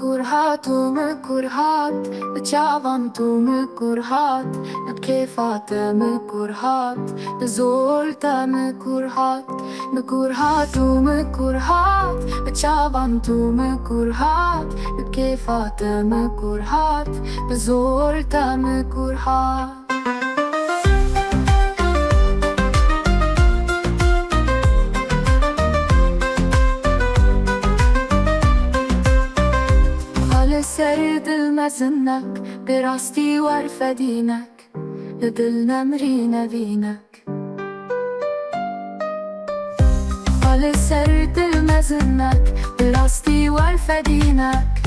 مكروهات ومكروهات، بتشعبن ومكروهات، بكيفات مكروهات، بزولت مكروهات. مكروهات ومكروهات، بتشعبن ومكروهات، بكيفات مكروهات، بزولت مكروهات. سرد المزنك براستي وارفة دينك، لدلنا مرينا بينك. قال سرد المزنك براستي وارفة دينك،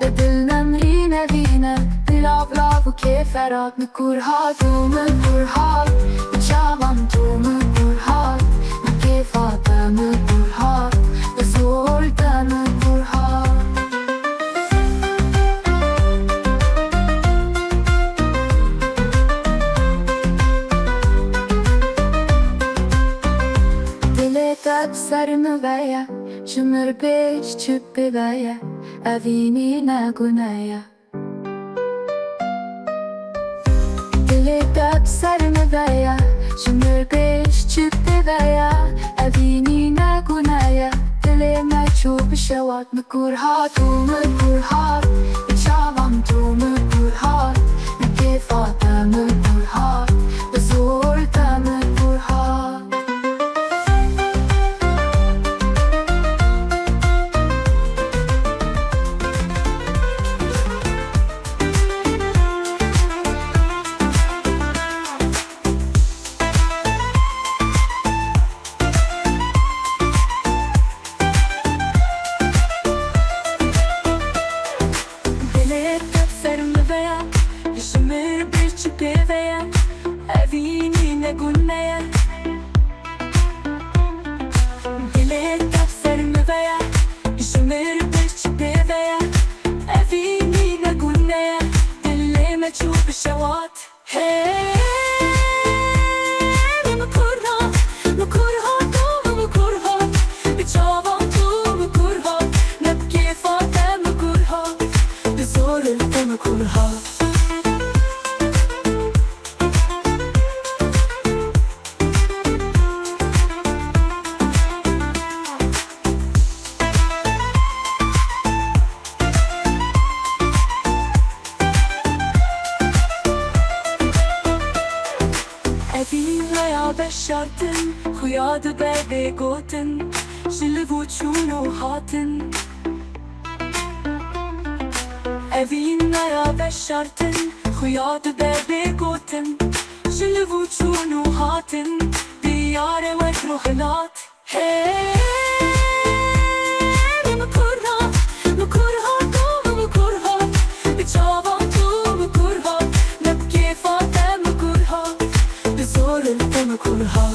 لدلنا مرينا بينك. بلعب وكيف رات مكروهات ومكروهات، بتشعبن ومكروهات، بكيفات مكروهات، بزولت مكروهات. بسر مبايا شمر بيش تشب ببايا، أفيني ناقنايا. دليت بسر مبايا شمر بيش تشب ببايا، أفيني ناقنايا. دلي ما تشوف الشوات مكروهات ومكروهات، بتشعبن ومكروهات، بكيفات مكروهات، بزولت مكروهات. بشرتن خياد بابي قوتن، شلفو تشونو هاتن. أفينا يا بشرتن خياد بابي قوتن، شلفو تشونو هاتن. ديار وكرو خلات مكروهات مكروهات ومكروهات، بتشعبن ومكروهات، بكيفات مكروهات، بزولت مكروهات.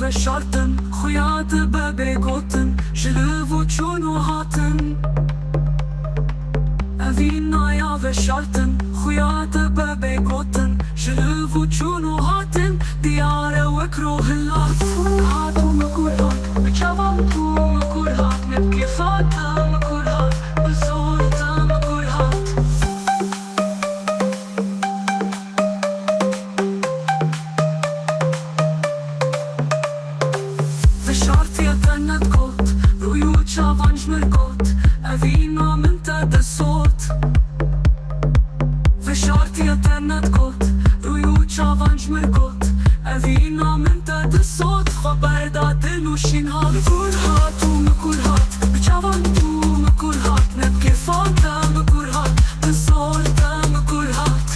شرطن خياط بابي قوتن، شلفو تشونو هاتن. أفينا يا بشرطن خياط بابي قوتن، شلفو تشونو هاتن. ديار وكرو هلات مكروهات ومكروهات، بتشعبن ومكروهات، بكيفات مكروهات، بزولت مكروهات. Shorty a tennat kot, rujut shavan shmërkot, e vina mën të dësot. Ve shorty a tennat kot, rujut shavan shmërkot, e vina mën të dësot. Khabarda dilu shinhat, kurhat u më kurhat, bëqavan tu më kurhat, në kefat të më kurhat, dësot të më kurhat.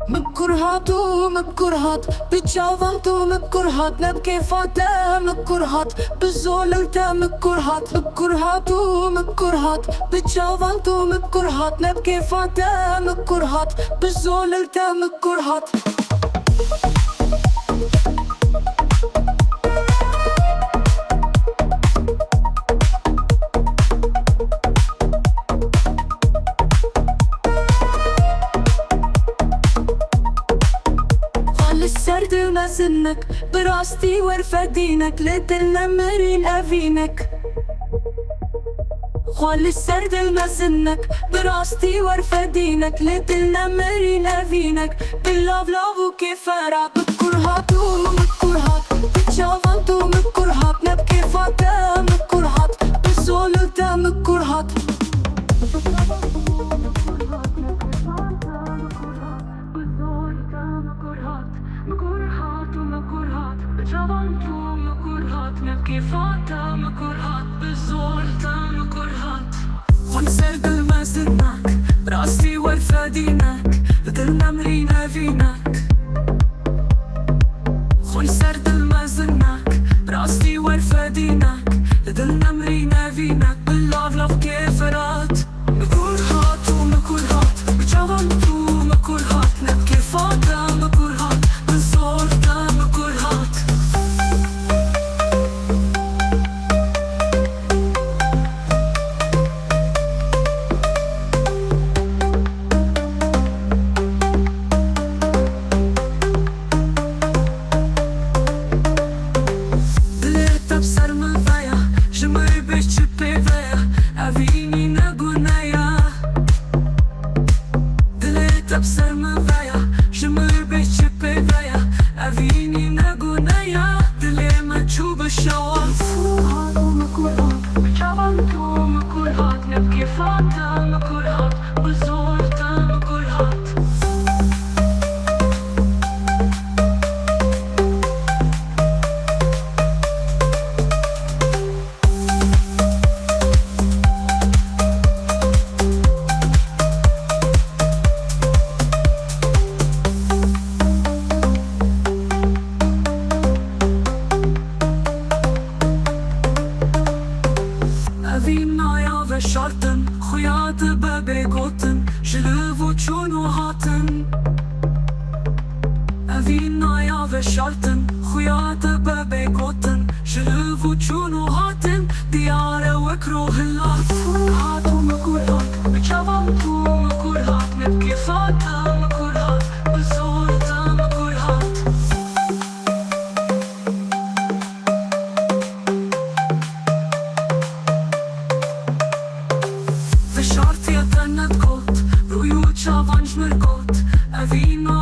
مكرهات ومكرهات بتشافنت ومكرهات نبكي فاتا مكرهات بالزول انت مكرهات مكرهات ومكرهات بتشافنت ومكرهات نبكي فاتا مكرهات بالزول انت مكرهات السرد ومزنك براستي ورفدينك لدلنا مرين أفينك خال السرد المزنك براستي ورفدينك لدلنا مرين أفينك باللوف لوف وكفارة بكرهات ومكرهات بتشافنت ومكرهات نبكي فاتا مكرهات بالزول انت مكرهات مكرهات ومكرهات بتشافنت ومكرهات نبكي فاتا مكرهات بالزول انت مكرهات ونسرد المزنك براسي ورفدينك بدلنا مرينا فينك ونسرد المزنك براسي ورفدينك بدلنا مرينا فينك باللوف لوف كفرات مكرهات ومكرهات بتشافنت ومكرهات نبكي فاتا مكرهات بالزول انت مكرهات دلت بسر من فيا جمعي بيش تشبي فيا أفيني نقونايا دلت بسر من فيا جمعي بيش تشبي فيا أفيني نقونايا دلي ما تشوب الشوال مكرهات ومكرهات بتشافنت ومكرهات نبكي فاتا مكرهات بالزول انت مكرهات أفينا يا بشارتن خيات ببيقوتن شلوف وتشون وهاتن أفينا يا بشارتن خيات ببيقوتن شلوف وتشون وهاتن ديارة وكروه اللات مكرهات ومكرهات بتشافنت ومكرهات نبكي فاتا مكرهات بالزول انت مكرهات فشارت يا تنت قوت ريوت شافنج مرقوت أفينا